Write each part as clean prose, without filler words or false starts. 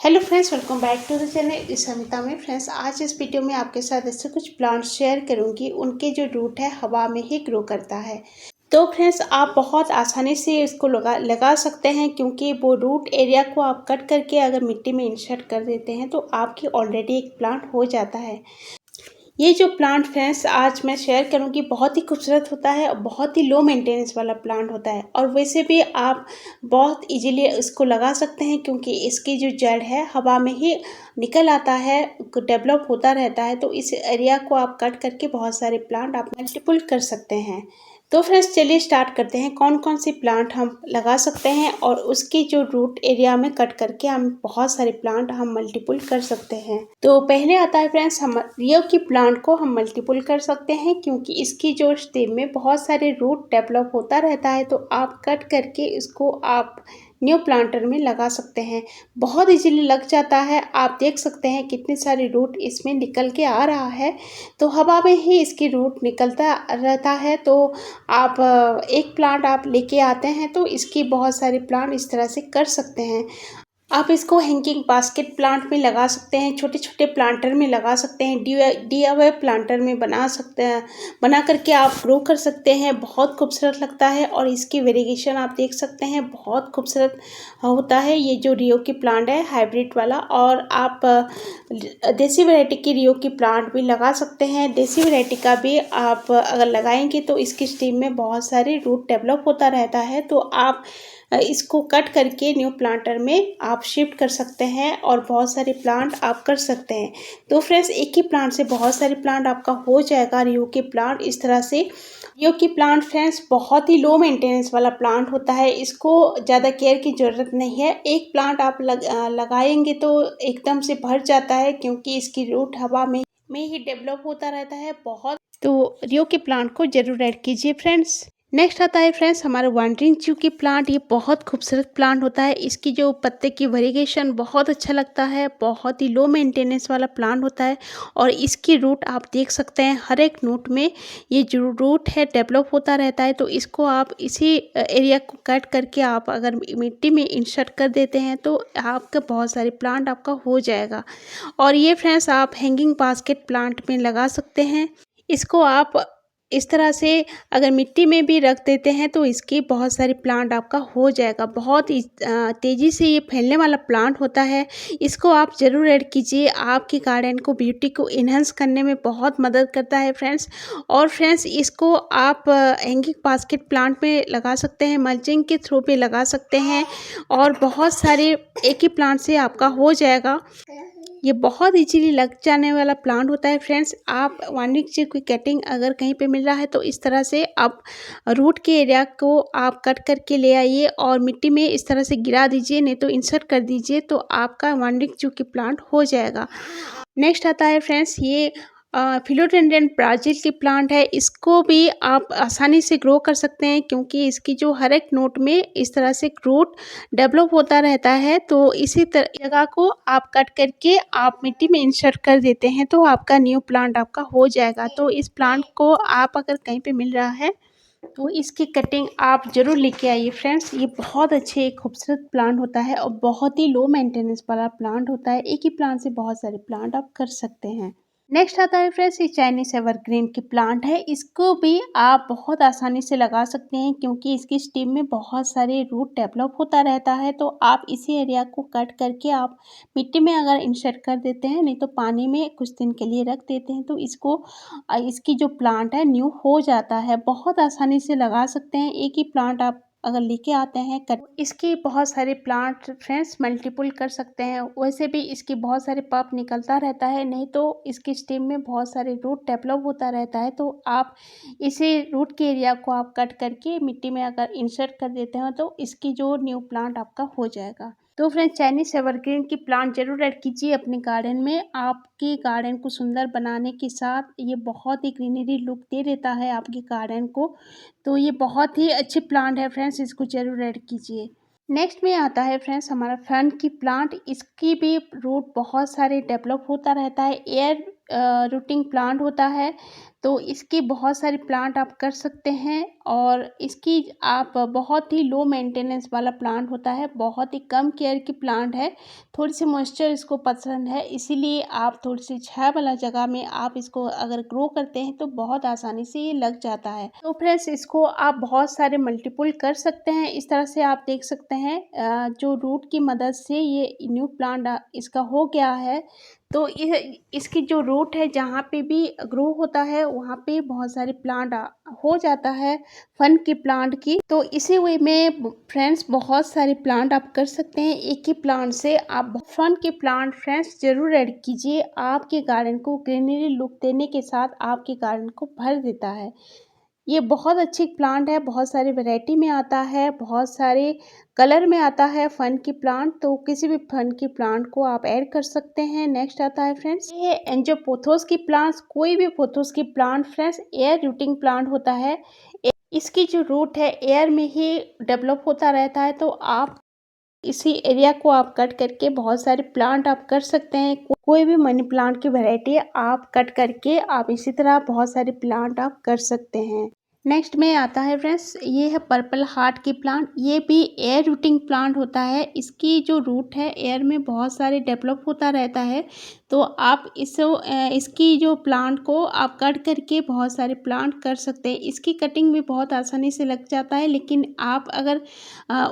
Hello friends, welcome back to the channel इस समिता में। फ्रेंड्स, आज इस वीडियो में आपके साथ ऐसे कुछ प्लांट्स शेयर करूंगी। उनके जो रूट है हवा में ही ग्रो करता है। तो फ्रेंड्स, आप बहुत आसानी से इसको लगा सकते हैं, क्योंकि वो रूट एरिया को आप कट करके अगर मिट्टी में इंसर्ट कर देते हैं तो आपकी ऑलरेडी एक प्लांट हो जाता है। ये जो प्लांट फ्रेंड्स आज मैं शेयर करूंगी बहुत ही खूबसूरत होता है और बहुत ही लो मेंटेनेंस वाला प्लांट होता है। और वैसे भी आप बहुत इजीली इसको लगा सकते हैं, क्योंकि इसकी जो जड़ है हवा में ही निकल आता है, डेवलप होता रहता है। तो इस एरिया को आप कट करके बहुत सारे प्लांट आप मल्टीपल कर सकते हैं। तो फ्रेंड्स, चलिए स्टार्ट करते हैं कौन कौन सी प्लांट हम लगा सकते हैं और उसकी जो रूट एरिया में कट करके हम बहुत सारे प्लांट हम मल्टीपल कर सकते हैं। तो पहले आता है फ्रेंड्स, हम रियो की प्लांट को हम मल्टीपल कर सकते हैं, क्योंकि इसकी जो स्टेम में बहुत सारे रूट डेवलप होता रहता है। तो आप कट करके इसको आप न्यू प्लांटर में लगा सकते हैं। बहुत इजीली लग जाता है। आप देख सकते हैं कितने सारे रूट इसमें निकल के आ रहा है। तो हवा में ही इसकी रूट निकलता रहता है। तो आप एक प्लांट आप लेके आते हैं तो इसकी बहुत सारे प्लांट इस तरह से कर सकते हैं। आप इसको हैंगिंग बास्केट प्लांट में लगा सकते हैं, छोटे छोटे प्लांटर में लगा सकते हैं, DIY प्लांटर में बना सकते हैं, बना करके आप ग्रो कर सकते हैं। बहुत खूबसूरत लगता है और इसकी वेरिएशन आप देख सकते हैं, बहुत खूबसूरत होता है। ये जो रियो की प्लांट है हाइब्रिड वाला। और आप देसी वैरायटी की रियो की प्लांट भी लगा सकते हैं। देसी वैरायटी का भी आप अगर लगाएंगे तो इसकी स्टेम में बहुत सारे रूट डेवलप होता रहता है। तो आप इसको कट करके न्यू प्लांटर में आप शिफ्ट कर सकते हैं और बहुत सारे प्लांट आप कर सकते हैं। तो फ्रेंड्स, एक ही प्लांट से बहुत सारे प्लांट आपका हो जाएगा। रियो के प्लांट इस तरह से। रियो की प्लांट फ्रेंड्स बहुत ही लो मेंटेनेंस वाला प्लांट होता है। इसको ज़्यादा केयर की ज़रूरत नहीं है। एक प्लांट आप लगाएंगे तो एकदम से भर जाता है, क्योंकि इसकी रूट हवा में ही डेवलप होता रहता है बहुत। तो रियो के प्लांट को जरूर ऐड कीजिए फ्रेंड्स। नेक्स्ट आता है फ्रेंड्स हमारा वांडरिंग च्यू की प्लांट। ये बहुत खूबसूरत प्लांट होता है। इसकी जो पत्ते की वेरिएशन बहुत अच्छा लगता है। बहुत ही लो मेंटेनेंस वाला प्लांट होता है। और इसकी रूट आप देख सकते हैं, हर एक नोट में ये जो रूट है डेवलप होता रहता है। तो इसको आप इसी एरिया को कट करके आप अगर मिट्टी में इंसर्ट कर देते हैं तो आपका बहुत सारे प्लांट आपका हो जाएगा। और ये फ्रेंड्स आप हैंगिंग बास्केट प्लांट में लगा सकते हैं। इसको आप इस तरह से अगर मिट्टी में भी रख देते हैं तो इसकी बहुत सारे प्लांट आपका हो जाएगा। बहुत ही तेज़ी से ये फैलने वाला प्लांट होता है। इसको आप ज़रूर ऐड कीजिए। आपके गार्डन को ब्यूटी को इन्हेंस करने में बहुत मदद करता है फ्रेंड्स। और फ्रेंड्स, इसको आप हैंगिंग बास्केट प्लांट में लगा सकते हैं, मल्चिंग के थ्रू पे लगा सकते हैं और बहुत सारे एक ही प्लांट से आपका हो जाएगा। ये बहुत इजीली लग जाने वाला प्लांट होता है फ्रेंड्स। आप वार्निंग च्यू की कटिंग अगर कहीं पे मिल रहा है तो इस तरह से आप रूट के एरिया को आप कट करके ले आइए और मिट्टी में इस तरह से गिरा दीजिए, नहीं तो इंसर्ट कर दीजिए, तो आपका वार्निंग च्यू की प्लांट हो जाएगा। नेक्स्ट आता है फ्रेंड्स ये फिलोडेंड्रन ब्राज़ील की प्लांट है। इसको भी आप आसानी से ग्रो कर सकते हैं, क्योंकि इसकी जो हर एक नोट में इस तरह से रूट डेवलप होता रहता है। तो इसी जगह को आप कट करके आप मिट्टी में इंसर्ट कर देते हैं तो आपका न्यू प्लांट आपका हो जाएगा। तो इस प्लांट को आप अगर कहीं पे मिल रहा है तो इसकी कटिंग आप ज़रूर लेके आइए फ्रेंड्स। ये बहुत अच्छे एक खूबसूरत प्लांट होता है और बहुत ही लो मेंटेनेंस वाला प्लांट होता है। एक ही प्लांट से बहुत सारे प्लांट आप कर सकते हैं। नेक्स्ट आता है फ्रेंड्स ये चाइनीस एवरग्रीन की प्लांट है। इसको भी आप बहुत आसानी से लगा सकते हैं, क्योंकि इसकी स्टेम में बहुत सारे रूट डेवलप होता रहता है। तो आप इसी एरिया को कट करके आप मिट्टी में अगर इंसर्ट कर देते हैं, नहीं तो पानी में कुछ दिन के लिए रख देते हैं, तो इसको इसकी जो प्लांट है न्यू हो जाता है। बहुत आसानी से लगा सकते हैं। एक ही प्लांट आप अगर लेके आते हैं कट, इसकी बहुत सारे प्लांट फ्रेंड्स मल्टीपल कर सकते हैं। वैसे भी इसकी बहुत सारे पप निकलता रहता है, नहीं तो इसकी स्टेम में बहुत सारे रूट डेवलप होता रहता है। तो आप इसी रूट के एरिया को आप कट करके मिट्टी में अगर इंसर्ट कर देते हैं तो इसकी जो न्यू प्लांट आपका हो जाएगा। तो फ्रेंड्स, चाइनीस एवरग्रीन की प्लांट जरूर ऐड कीजिए अपने गार्डन में। आपके गार्डन को सुंदर बनाने के साथ ये बहुत ही ग्रीनरी लुक दे देता है आपके गार्डन को। तो ये बहुत ही अच्छी प्लांट है फ्रेंड्स, इसको जरूर ऐड कीजिए। नेक्स्ट में आता है फ्रेंड्स हमारा फर्न की प्लांट। इसकी भी रूट बहुत सारे डेवलप होता रहता है। एयर रूटिंग प्लांट होता है। तो इसकी बहुत सारे प्लांट आप कर सकते हैं और इसकी आप बहुत ही लो मेंटेनेंस वाला प्लांट होता है, बहुत ही कम केयर की प्लांट है। थोड़ी सी मॉइस्चर इसको पसंद है, इसीलिए आप थोड़ी सी छाया वाला जगह में आप इसको अगर ग्रो करते हैं तो बहुत आसानी से ये लग जाता है। तो फ्रेंड्स इसको आप बहुत सारे मल्टीपल कर सकते हैं। इस तरह से आप देख सकते हैं जो रूट की मदद से ये न्यू प्लांट इसका हो गया है। तो इसकी जो रूट है जहाँ पे भी ग्रो होता है वहाँ पे बहुत सारे प्लांट हो जाता है फन की प्लांट की। तो इसी वे में फ्रेंड्स बहुत सारे प्लांट आप कर सकते हैं। एक ही प्लांट से आप फन के प्लांट फ्रेंड्स जरूर ऐड कीजिए। आपके गार्डन को ग्रीनरी लुक देने के साथ आपके गार्डन को भर देता है। ये बहुत अच्छी प्लांट है, बहुत सारी वैरायटी में आता है, बहुत सारे कलर में आता है फन की प्लांट। तो किसी भी फन की प्लांट को आप ऐड कर सकते हैं। नेक्स्ट आता है फ्रेंड्स ये एंजियोपोथोस की प्लांट्स। कोई भी पोथोस की plant friends air routing plant होता है। इसकी जो रूट है एयर में ही डेवलप होता रहता है। तो आप इसी एरिया को आप कट करके बहुत सारे प्लांट आप कर सकते हैं। कोई भी मनी प्लांट की वैरायटी आप कट करके आप इसी तरह बहुत सारे प्लांट आप कर सकते हैं। नेक्स्ट में आता है फ्रेंड्स ये है पर्पल हार्ट की प्लांट। ये भी एयर रूटिंग प्लांट होता है। इसकी जो रूट है एयर में बहुत सारे डेवलप होता रहता है। तो आप इसकी जो प्लांट को आप कट करके बहुत सारे प्लांट कर सकते हैं। इसकी कटिंग भी बहुत आसानी से लग जाता है, लेकिन आप अगर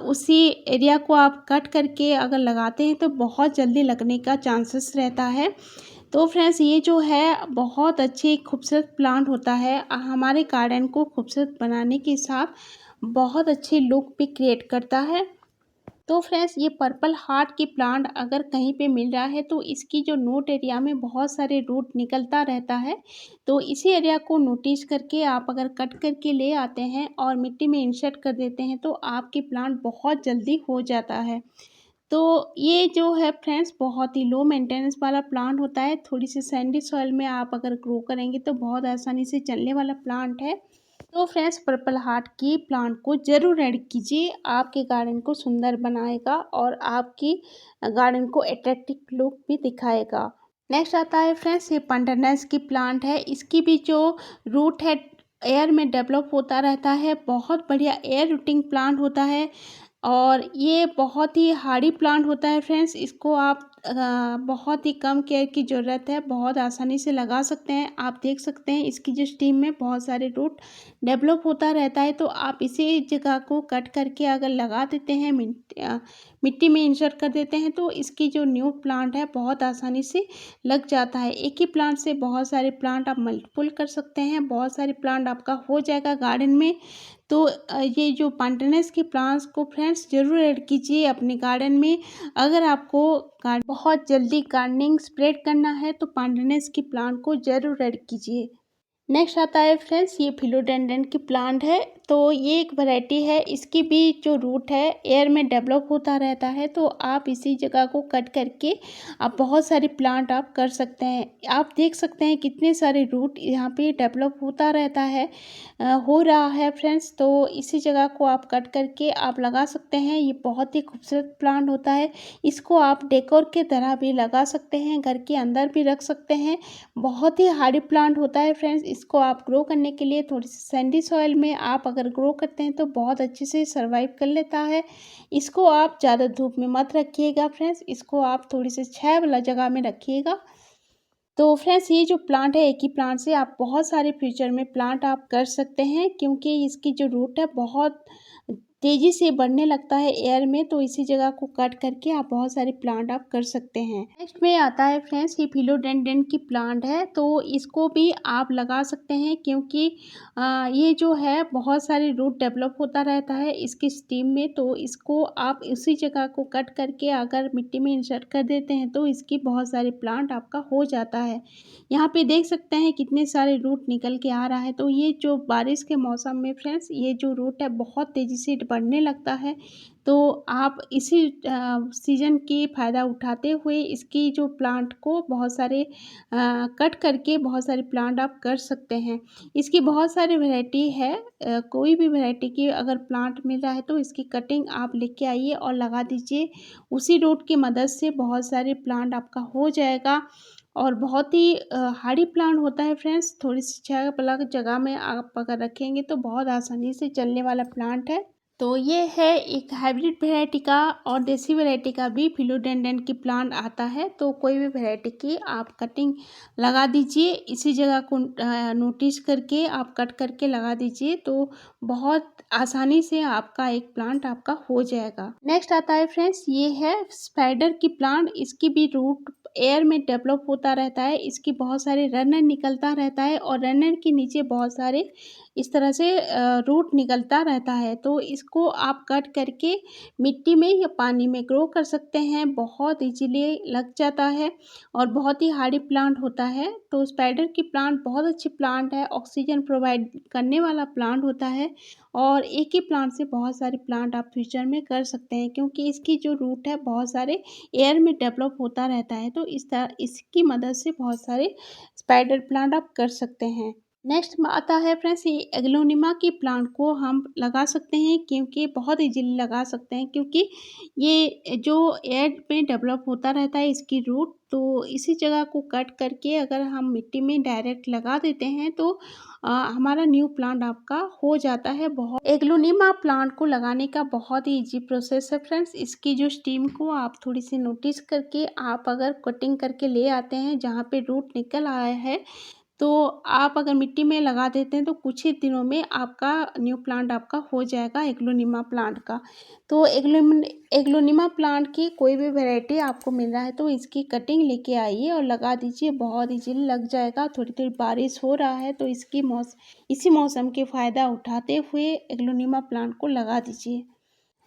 उसी एरिया को आप कट करके अगर लगाते हैं तो बहुत जल्दी लगने का चांसेस रहता है। तो फ्रेंड्स ये जो है बहुत अच्छी खूबसूरत प्लांट होता है। हमारे गार्डन को खूबसूरत बनाने के साथ बहुत अच्छी लुक भी क्रिएट करता है। तो फ्रेंड्स ये पर्पल हार्ट की प्लांट अगर कहीं पे मिल रहा है तो इसकी जो नोट एरिया में बहुत सारे रूट निकलता रहता है। तो इसी एरिया को नोटिस करके आप अगर कट करके ले आते हैं और मिट्टी में इंसर्ट कर देते हैं तो आपकी प्लांट बहुत जल्दी हो जाता है। तो ये जो है फ्रेंड्स बहुत ही लो मेंटेनेंस वाला प्लांट होता है। थोड़ी सी सैंडी सॉइल में आप अगर ग्रो करेंगे तो बहुत आसानी से चलने वाला प्लांट है। तो फ्रेंड्स पर्पल हार्ट की प्लांट को ज़रूर ऐड कीजिए। आपके गार्डन को सुंदर बनाएगा और आपकी गार्डन को अट्रैक्टिव लुक भी दिखाएगा। नेक्स्ट आता है फ्रेंड्स ये पंडरनस की प्लांट है। इसकी भी जो रूट है एयर में डेवलप होता रहता है। बहुत बढ़िया एयर रूटिंग प्लांट होता है और ये बहुत ही हार्डी प्लांट होता है फ्रेंड्स। इसको आप बहुत ही कम केयर की ज़रूरत है, बहुत आसानी से लगा सकते हैं। आप देख सकते हैं इसकी जो स्टीम में बहुत सारे रूट डेवलप होता रहता है। तो आप इसी जगह को कट करके अगर लगा देते हैं मिट्टी में इंसर्ट कर देते हैं तो इसकी जो न्यू प्लांट है बहुत आसानी से लग जाता है। एक ही प्लांट से बहुत सारे प्लांट आप मल्टीपल कर सकते हैं, बहुत सारे प्लांट आपका हो जाएगा गार्डन में। तो ये जो पंडरनस की प्लांट्स को फ्रेंड्स ज़रूर ऐड कीजिए अपने गार्डन में। अगर आपको बहुत जल्दी गार्डनिंग स्प्रेड करना है तो पंडरनस की प्लांट को ज़रूर ऐड कीजिए। नेक्स्ट आता है फ्रेंड्स ये फिलोडेंड्रन की प्लांट है। तो ये एक वैरायटी है। इसकी भी जो रूट है एयर में डेवलप होता रहता है। तो आप इसी जगह को कट करके आप बहुत सारे प्लांट आप कर सकते हैं। आप देख सकते हैं कितने सारे रूट यहाँ पे डेवलप होता रहता है हो रहा है फ्रेंड्स। तो इसी जगह को आप कट करके आप लगा सकते हैं। ये बहुत ही खूबसूरत प्लांट होता है। इसको आप डेकोर के तरह भी लगा सकते हैं, घर के अंदर भी रख सकते हैं। बहुत ही हार्डी प्लांट होता है फ्रेंड्स। इसको आप ग्रो करने के लिए थोड़ी सी सैंडी सॉइल में आप अगर ग्रो करते हैं तो बहुत अच्छे से सर्वाइव कर लेता है। इसको आप ज़्यादा धूप में मत रखिएगा फ्रेंड्स, इसको आप थोड़ी सी छाया वाला जगह में रखिएगा। तो फ्रेंड्स ये जो प्लांट है एक ही प्लांट से आप बहुत सारे फ्यूचर में प्लांट आप कर सकते हैं, क्योंकि इसकी जो रूट है बहुत तेज़ी से बढ़ने लगता है एयर में। तो इसी जगह को कट करके आप बहुत सारे प्लांट आप कर सकते हैं। नेक्स्ट में आता है फ्रेंड्स ये फिलोडेंड्रन की प्लांट है। तो इसको भी आप लगा सकते हैं, क्योंकि ये जो है बहुत सारे रूट डेवलप होता रहता है इसकी स्टीम में। तो इसको आप उसी जगह को कट करके अगर मिट्टी में इंसर्ट कर देते हैं तो इसकी बहुत सारे प्लांट आपका हो जाता है। यहाँ पे देख सकते हैं कितने सारे रूट निकल के आ रहा है। तो ये जो बारिश के मौसम में फ्रेंड्स ये जो रूट है बहुत तेज़ी से बढ़ने लगता है। तो आप इसी सीज़न की फ़ायदा उठाते हुए इसकी जो प्लांट को बहुत सारे कट करके बहुत सारे प्लांट आप कर सकते हैं। इसकी बहुत सारी वैरायटी है। कोई भी वैरायटी की अगर प्लांट मिल रहा है तो इसकी कटिंग आप लेके आइए और लगा दीजिए। उसी रूट की मदद से बहुत सारे प्लांट आपका हो जाएगा और बहुत ही हार्डी प्लांट होता है फ्रेंड्स। थोड़ी सी अलग जगह में आप अगर रखेंगे तो बहुत आसानी से चलने वाला प्लांट है। तो ये है एक हाइब्रिड वैरायटी का और देसी वैरायटी का भी फिलोडेंड्रन की प्लांट आता है। तो कोई भी वैरायटी की आप कटिंग लगा दीजिए, इसी जगह को नोटिस करके आप कट करके लगा दीजिए, तो बहुत आसानी से आपका एक प्लांट आपका हो जाएगा। नेक्स्ट आता है फ्रेंड्स, ये है स्पाइडर की प्लांट। इसकी भी रूट एयर में डेवलप होता रहता है, इसकी बहुत सारे रनर निकलता रहता है और रनर के नीचे बहुत सारे इस तरह से रूट निकलता रहता है। तो इसको आप कट करके मिट्टी में या पानी में ग्रो कर सकते हैं, बहुत इजीली लग जाता है और बहुत ही हार्डी प्लांट होता है। तो स्पाइडर की प्लांट बहुत अच्छी प्लांट है, ऑक्सीजन प्रोवाइड करने वाला प्लांट होता है और एक ही प्लांट से बहुत सारे प्लांट आप फ्यूचर में कर सकते हैं, क्योंकि इसकी जो रूट है बहुत सारे एयर में डेवलप होता रहता है। तो इस तरह इसकी मदद से बहुत सारे स्पाइडर प्लांट आप कर सकते हैं। नेक्स्ट में आता है फ्रेंड्स, ये एग्लोनिमा की प्लांट को हम लगा सकते हैं, क्योंकि बहुत इजीली लगा सकते हैं, क्योंकि ये जो एयर में डेवलप होता रहता है इसकी रूट, तो इसी जगह को कट करके अगर हम मिट्टी में डायरेक्ट लगा देते हैं तो हमारा न्यू प्लांट आपका हो जाता है। बहुत एग्लोनिमा प्लांट को लगाने का बहुत ही इजी प्रोसेस है फ्रेंड्स। इसकी जो स्टीम को आप थोड़ी सी नोटिस करके आप अगर कटिंग करके ले आते हैं जहाँ पे रूट निकल आया है, तो आप अगर मिट्टी में लगा देते हैं तो कुछ ही दिनों में आपका न्यू प्लांट आपका हो जाएगा एग्लोनिमा प्लांट का। तो एग्लोनिमा प्लांट की कोई भी वैरायटी आपको मिल रहा है तो इसकी कटिंग लेके आइए और लगा दीजिए, बहुत इजीली लग जाएगा। थोड़ी थोड़ी बारिश हो रहा है तो इसी मौसम के फ़ायदा उठाते हुए एग्लोनिमा प्लांट को लगा दीजिए।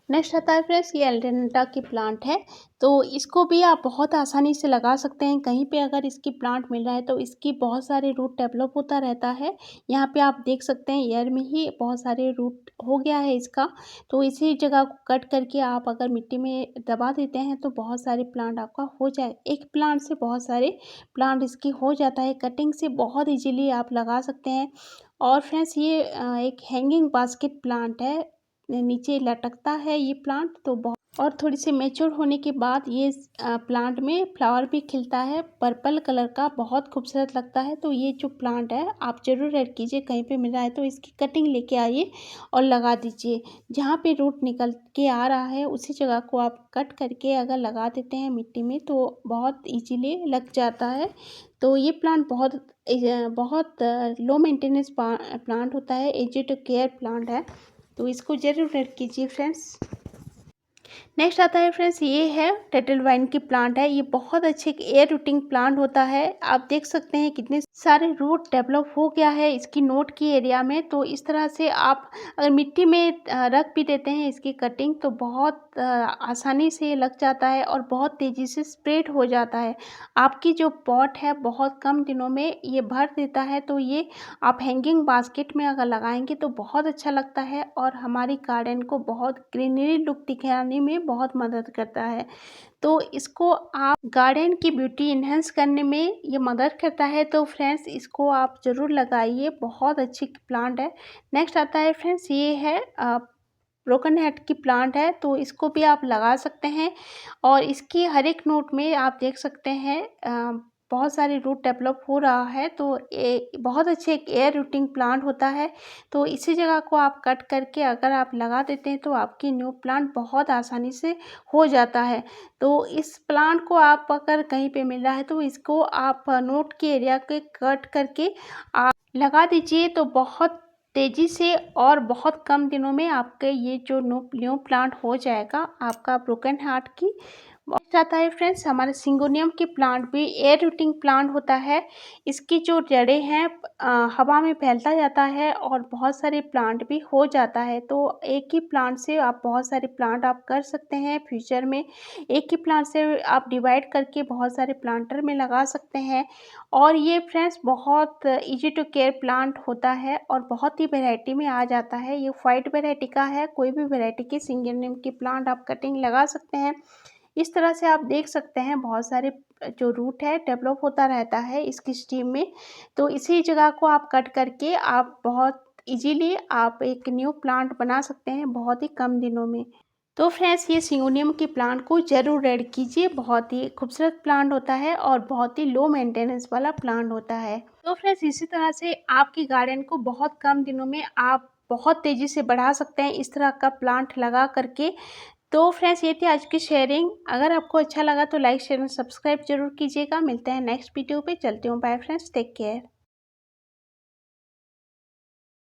नेक्स्ट आता है फ्रेंड्स, ये एल्डेंटा की प्लांट है। तो इसको भी आप बहुत आसानी से लगा सकते हैं। कहीं पे अगर इसकी प्लांट मिल रहा है तो इसकी बहुत सारे रूट डेवलप होता रहता है। यहाँ पे आप देख सकते हैं एयर में ही बहुत सारे रूट हो गया है इसका। तो इसी जगह को कट करके आप अगर मिट्टी में दबा देते हैं तो बहुत सारे प्लांट आपका हो जाए। एक प्लांट से बहुत सारे प्लांट इसकी हो जाता है। कटिंग से बहुत ईजीली आप लगा सकते हैं। और फ्रेंड्स, ये एक हैंगिंग बास्केट प्लांट है, नीचे लटकता है ये प्लांट। तो बहुत और थोड़ी सी मैच्योर होने के बाद ये प्लांट में फ्लावर भी खिलता है पर्पल कलर का, बहुत खूबसूरत लगता है। तो ये जो प्लांट है आप ज़रूर ऐड कीजिए, कहीं पे मिल रहा है तो इसकी कटिंग लेके आइए और लगा दीजिए। जहाँ पे रूट निकल के आ रहा है उसी जगह को आप कट करके अगर लगा देते हैं मिट्टी में तो बहुत ईजीली लग जाता है। तो ये प्लांट बहुत लो मेंटेनेंस प्लांट होता है, इजी टू केयर प्लांट है। तो इसको ज़रूर ऐड कीजिए फ्रेंड्स। नेक्स्ट आता है फ्रेंड्स, ये है टर्टल वाइन की प्लांट है। ये बहुत अच्छे एयर रूटिंग प्लांट होता है। आप देख सकते हैं कितने सारे रूट डेवलप हो गया है इसकी नोट की एरिया में। तो इस तरह से आप अगर मिट्टी में रख भी देते हैं इसकी कटिंग तो बहुत आसानी से ये लग जाता है और बहुत तेज़ी से स्प्रेड हो जाता है। आपकी जो पॉट है बहुत कम दिनों में ये भर देता है। तो ये आप हैंगिंग बास्केट में अगर लगाएंगे तो बहुत अच्छा लगता है और हमारी गार्डन को बहुत ग्रीनरी लुक दिखाने में बहुत मदद करता है। तो इसको आप गार्डन की ब्यूटी इन्हेंस करने में ये मदद करता है। तो फ्रेंड्स, इसको आप ज़रूर लगाइए, बहुत अच्छी प्लांट है। नेक्स्ट आता है फ्रेंड्स, ये है ब्रोकन हेड की प्लांट है। तो इसको भी आप लगा सकते हैं और इसकी हर एक नोट में आप देख सकते हैं बहुत सारे रूट डेवलप हो रहा है। तो बहुत अच्छे एक एयर रूटिंग प्लांट होता है। तो इसी जगह को आप कट करके अगर आप लगा देते हैं तो आपकी न्यू प्लांट बहुत आसानी से हो जाता है। तो इस प्लांट को आप अगर कहीं पे मिल रहा है तो इसको आप नोट के एरिया के कट करके आप लगा दीजिए, तो बहुत तेज़ी से और बहुत कम दिनों में आपके ये जो न्यू प्लांट हो जाएगा आपका ब्रोकन हार्ट की। नेक्स्ट आता है फ्रेंड्स, हमारे सिंगोनियम की प्लांट भी एयर रूटिंग प्लांट होता है। इसकी जो जड़ें हैं हवा में फैलता जाता है और बहुत सारे प्लांट भी हो जाता है। तो एक ही प्लांट से आप बहुत सारे प्लांट आप कर सकते हैं फ्यूचर में। एक ही प्लांट से आप डिवाइड करके बहुत सारे प्लांटर में लगा सकते हैं। और ये फ्रेंड्स बहुत इजी टू केयर प्लांट होता है और बहुत ही वैरायटी में आ जाता है। ये वाइट वैरायटी का है, कोई भी वैरायटी की सिंगोनियम की प्लांट आप कटिंग लगा सकते हैं। इस तरह से आप देख सकते हैं बहुत सारे जो रूट है डेवलप होता रहता है इसकी स्टीम में। तो इसी जगह को आप कट करके आप बहुत इजीली आप एक न्यू प्लांट बना सकते हैं बहुत ही कम दिनों में। तो फ्रेंड्स ये सिंगोनियम के प्लांट को ज़रूर ऐड कीजिए, बहुत ही खूबसूरत प्लांट होता है और बहुत ही लो मेंटेनेंस वाला प्लांट होता है। तो फ्रेंड्स इसी तरह से आपकी गार्डन को बहुत कम दिनों में आप बहुत तेज़ी से बढ़ा सकते हैं इस तरह का प्लांट लगा करके। तो फ्रेंड्स ये थी आज की शेयरिंग। अगर आपको अच्छा लगा तो लाइक शेयर और सब्सक्राइब जरूर कीजिएगा। मिलते हैं नेक्स्ट वीडियो पे। चलती हूँ, बाय फ्रेंड्स, टेक केयर।